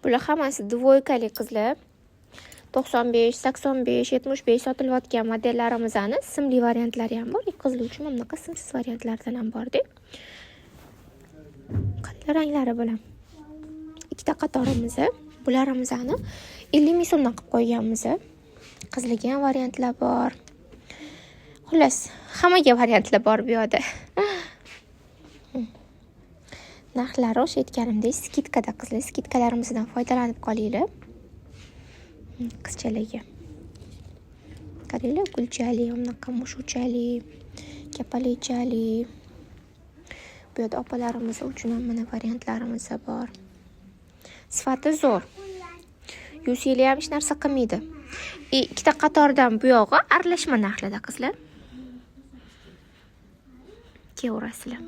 Bular hammasi dvoykali qizlar. 95, 85, 75 sotilayotgan modellarimizning simli variantlari ham bor. Qizlar uchun bunaqa simsiz variantlardan ham bor-da. Qanday ranglari bilan. Ikkita qatorimiz, bularimizni 50 ming so'mdan qilib qo'yganmiz. Qizligan variantlar bor. Xullas, hammaga variantlar bor bu yerda. Narxlari o'sha aytganimdek skidkada qizlar, skidkalarimizdan foydalanib qolinglar. Qizchalarga. Qaranglar, gulchali, bunaqa mushuchali, kapalichali. Bu yerda opalarimiz uchun ham mana variantlarimiz bor. Sifati zo'r. Yusili ham hech narsa qilmaydi. Ikkita qatordan bu yog'i aralashma narxlarda qizlar. Ko'rasizlar.